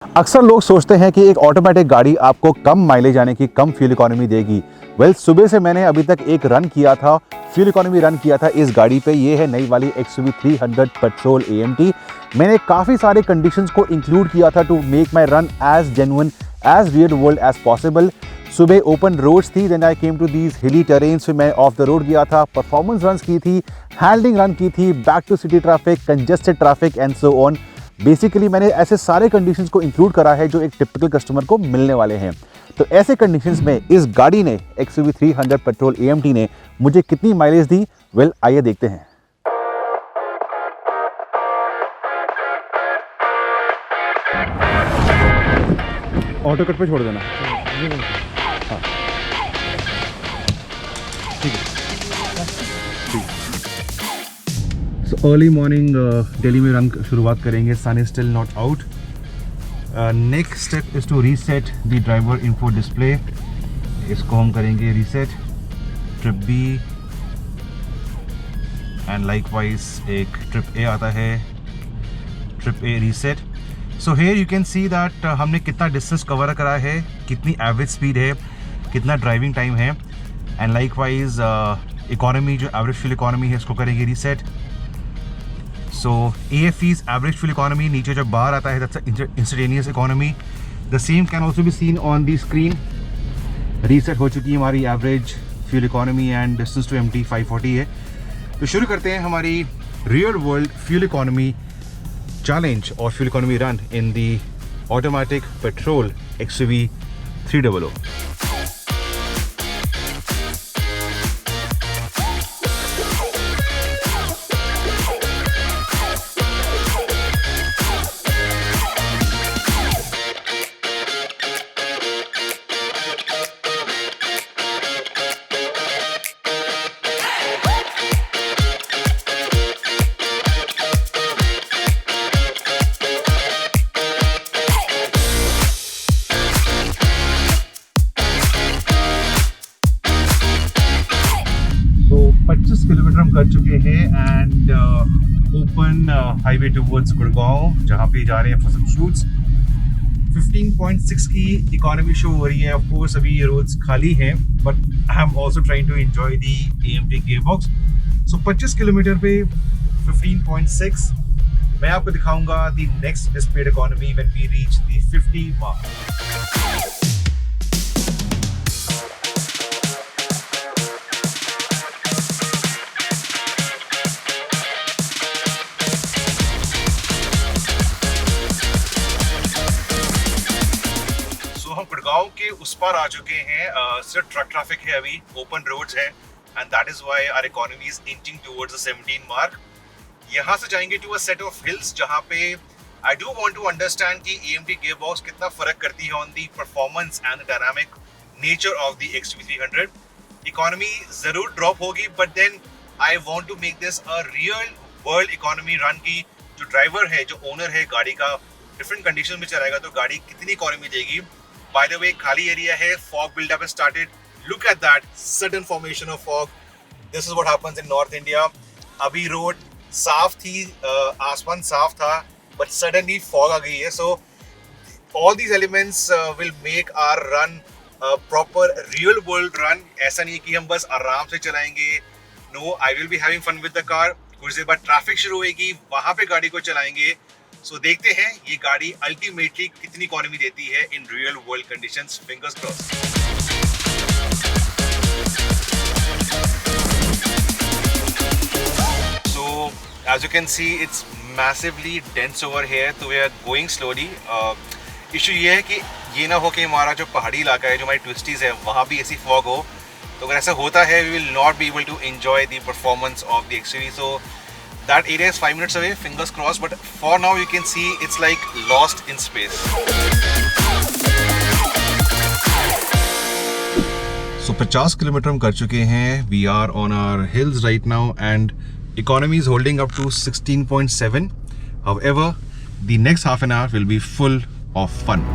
अक्सर लोग सोचते हैं कि एक ऑटोमेटिक गाड़ी आपको कम माइलेज यानी कि कम फ्यूल इकोनॉमी देगी। सुबह से मैंने अभी तक एक रन किया था, फ्यूल इकोनॉमी रन किया था इस गाड़ी पे। ये है नई वाली XUV 300 पेट्रोल AMT। मैंने काफ़ी सारे कंडीशंस को इंक्लूड किया था to make my run as genuine as real world as possible. सुबह ओपन रोड्स थी, then I came to these hilly terrains, फिर मैं ऑफ द रोड गया था, परफॉर्मेंस रन की थी, हैंडलिंग रन की थी, back to city traffic, congested traffic and so on. Basically मैंने ऐसे सारे कंडीशंस को इंक्लूड करा है जो एक टिपिकल कस्टमर को मिलने वाले हैं। तो ऐसे कंडीशंस में इस गाड़ी ने XUV 300 पेट्रोल AMT ने मुझे कितनी माइलेज दी, आइए देखते हैं। ऑटो कट पे छोड़ देना। हाँ ठीक है। सो अर्ली मॉर्निंग दिल्ली में रन शुरुआत करेंगे। Sun is still not out. Next step is to reset the driver info display. इसको हम करेंगे reset. Trip B and likewise एक ट्रिप A आता है, trip A reset. So here you can see that हमने कितना डिस्टेंस कवर करा है, कितनी एवरेज स्पीड है, कितना ड्राइविंग टाइम है। एंड लाइकवाइज इकोनॉमी, जो एवरेज फ्यूल इकोनॉमी है, इसको करेंगे reset. So AFE's average fuel economy नीचे जब बाहर आता है, that's instantaneous economy. The same can also be seen on the screen. Reset हो चुकी है हमारी average fuel economy and distance to empty 540 है। तो शुरू करते हैं हमारी real world fuel economy challenge और fuel economy run in the automatic petrol XUV 300। तो 25 किलोमीटर हम कर चुके हैं and open highway towards Gurgaon, जहाँ पे जा रहे हैं फॉर सम शूट्स। 15.6 की इकोनॉमी शो हो रही है। ऑफ कोर्स अभी ये रोड्स खाली हैं, but I am also trying to enjoy the AMT gearbox. So 25 kilometre पे 15.6। मैं आपको दिखाऊंगा the next speed economy when we reach the 50 mark. हम गुड़गांव के उस पार आ चुके हैं। सिर्फ ट्रक ट्रैफिक है, अभी ओपन रोड्स है and that is why our economy is inching towards the 17 mark. यहाँ से जाएंगे to a set of hills, जहाँ पे I do want to understand कि AMT गियरबॉक्स कितना फर्क करती है on the performance and dynamic nature of the XUV 300। Economy जरूर ड्रॉप होगी, but then I want to make this a real world economy run की जो ड्राइवर है, जो ओनर है गाड़ी का, डिफरेंट कंडीशन में चलाएगा तो गाड़ी कितनी इकोनॉमी देगी। By the way, खाली एरिया है, fog build-up has started. Look at that sudden formation of fog. This is what happens in North India. अभी रोड साफ थी, आसमान साफ था, but suddenly fog आ गई है. So all these elements will make our run a proper real world run. ऐसा नहीं है कि हम बस आराम से चलाएंगे. No, I will be having fun with the car. कुछ देर बाद ट्रैफिक शुरू होएगी, वहाँ पे गाड़ी को चलाएंगे। सो देखते हैं ये गाड़ी अल्टीमेटली कितनी इकोनॉमी देती है in real world conditions. Fingers crossed. So as you can see it's massively dense over here, तो we are going slowly. Issue ये है कि ये ना हो कि हमारा जो पहाड़ी इलाका है, जो हमारी ट्विस्टीज है, वहाँ भी ऐसी फॉग हो। तो अगर ऐसा होता है, we will not be able to enjoy the performance of the XUV। So that area is 5 minutes away, fingers crossed, but for now you can see it's like lost in space. So 50 kilometre हम कर चुके हैं। We are on our hills right now and economy is holding up to 16.7. However, the next half an hour will be full of fun.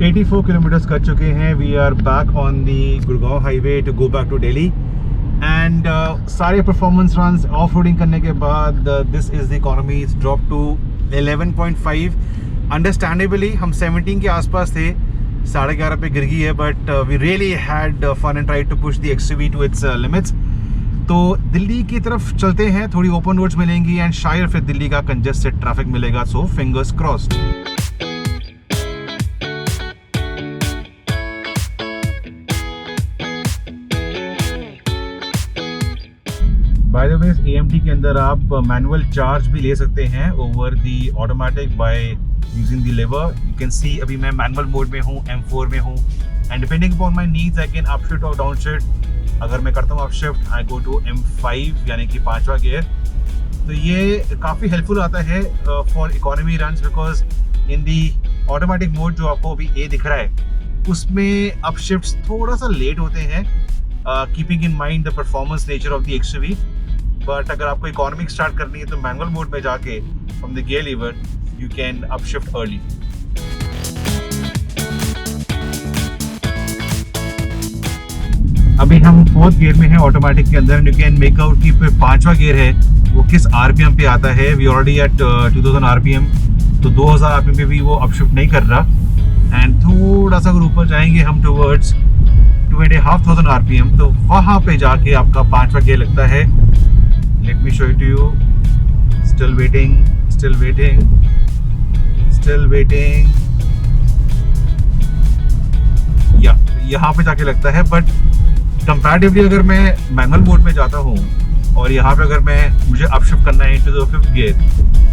84 kilometres कर चुके हैं। We are back on the Gurgaon highway to go back to Delhi and सारे performance runs off roading करने के बाद this is the economy is drop to 11.5। Understandably हम 17 के आसपास थे, 11.5 पे गिर गई है, but we really had fun and try to push the XUV to its limits. तो दिल्ली की तरफ चलते हैं, थोड़ी ओपन रोड्स मिलेंगी एंड शायद फिर दिल्ली का कंजेस्टेड ट्रैफिक मिलेगा, so fingers crossed. By the way AMT के अंदर आप मैनुअल चार्ज भी ले सकते हैं over the automatic by using the lever. You can see अभी मैं मैनुअल मोड में हूँ, M4 में हूँ and depending upon my needs I can up shift और डाउन शिफ्ट। अगर मैं करता हूँ up shift I go to M5 यानी कि 5वां गियर। तो ये काफ़ी हेल्पफुल आता है for economy runs because in the automatic mode जो आपको अभी A दिख रहा है उसमें अप शिफ्ट्स थोड़ा सा लेट होते हैं, keeping in mind the performance nature of the XUV। But अगर आपको इकोनॉमिक स्टार्ट करनी है तो मैनुअल मोड में जाके from the gear lever you can up shift early. अभी हम 4th गियर में हैं ऑटोमेटिक के अंदर। यू कैन मेक आउट कि 5वां गियर है वो किस RPM पे आता है। वी ऑलरेडी एट 2000 RPM, तो 2000 RPM पे भी वो अप शिफ्ट नहीं कर रहा। एंड थोड़ा सा अगर ऊपर जाएंगे हम टुवर्ड्स 2500 RPM, तो वहाँ पे जाके आपका 5वां गियर लगता है। Let me show it to you. Still waiting, still waiting, still waiting. यहाँ पे जाके लगता है, बट कंपैरेटिवली अगर मैं मैनुअल मोड में जाता हूँ और यहाँ पे अगर मुझे अपशिफ्ट करना है इनटू द 5th गियर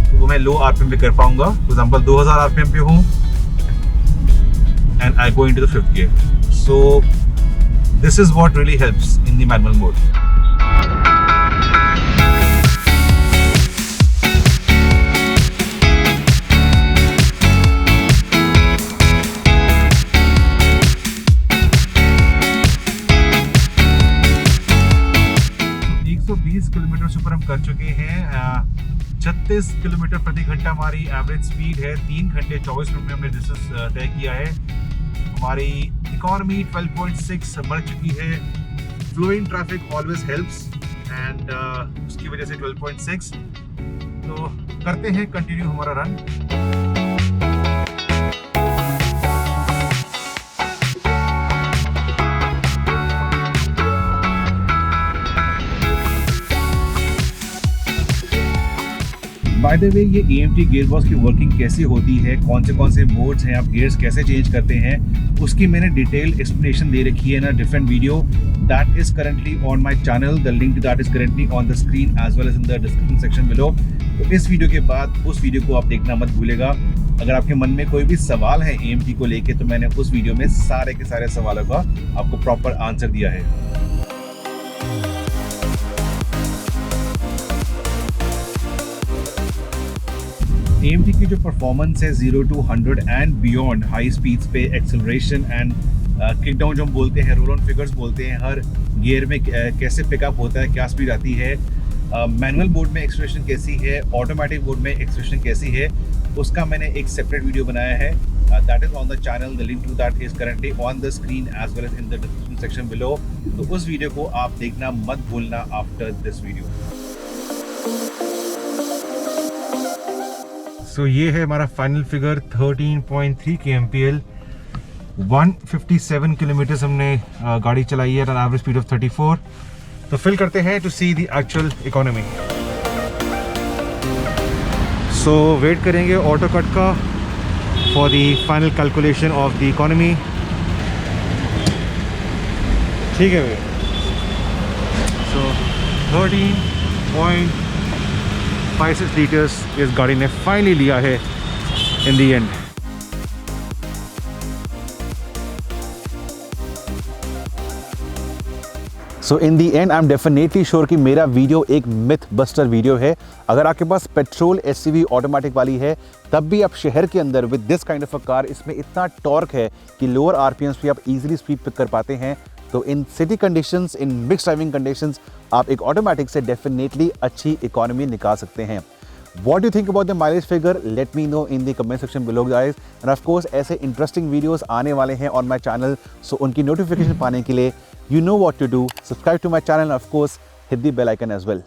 तो वो मैं लो RPM पे कर पाऊंगा। फॉर एग्जांपल 2000 RPM पे हूँ and I go into the 5th gear. So this is what really helps in the manual mode. Kilometre से ऊपर हम कर चुके हैं। 36 किलोमीटर प्रति घंटा हमारी एवरेज स्पीड है। 3 घंटे 24 मिनट में हमने डिस्टेंस तय किया है। हमारी इकोनॉमी 12.6 बढ़ चुकी है। Flowing traffic always helps and उसकी वजह से 12.6। तो करते हैं कंटिन्यू हमारा रन। बाय द वे ये AMT गियर बॉक्स की वर्किंग कैसी होती है, कौन से मोड्स हैं, आप गियर्स कैसे चेंज करते हैं, उसकी मैंने डिटेल एक्सप्लेनेशन दे रखी है ना different video. That is currently on my channel. The link to that is currently on the screen as well as in the description section below. तो इस वीडियो के बाद उस वीडियो को आप देखना मत भूलेगा। अगर आपके मन में कोई भी सवाल है AMT को लेके तो मैंने उस वीडियो में सारे के सारे सवालों का आपको प्रॉपर आंसर दिया है। AMT की जो परफॉर्मेंस है 0 to 100 and beyond high speeds पे एक्सेलरेशन एंड किक डाउन जो हम बोलते हैं, रोल ऑन फिगर्स बोलते हैं, हर गियर में कैसे पिकअप होता है, क्या स्पीड आती है, मैनुअल मोड में एक्सेलरेशन कैसी है, ऑटोमेटिक मोड में एक्सेलरेशन कैसी है, उसका मैंने एक सेपरेट वीडियो बनाया है। That is on the channel. The link to that is currently on the screen as well as in the description section below. तो उस वीडियो को आप देखना मत भूलना आफ्टर दिस वीडियो। सो ये है हमारा फाइनल फिगर 13.3 kmpl। 157 किलोमीटर हमने गाड़ी चलाई है at an average speed of 34। तो फिल करते हैं to see the actual economy. So wait करेंगे ऑटो कट का for the final calculation of the economy. ठीक है भैया। सो 13.56 लीटर्स इस गाड़ी ने फाइनली लिया है in the end. So in the end I am definitely sure कि मेरा वीडियो एक मिथ बस्टर वीडियो है। अगर आपके पास पेट्रोल SUV ऑटोमेटिक वाली है तब भी आप शहर के अंदर with this kind of a car, इसमें इतना टॉर्क है कि लोअर RPMs पे आप इजीली स्पीड पिक कर पाते हैं। तो इन city conditions, in mix driving conditions आप एक ऑटोमेटिक से डेफिनेटली अच्छी इकोनॉमी निकाल सकते हैं। What do you think about the mileage figure? Let me know in the comment section below guys. And of course ऐसे interesting videos आने वाले हैं on my channel. So उनकी notification पाने के लिए you know what to do. Subscribe to my channel and of course hit the bell icon as well.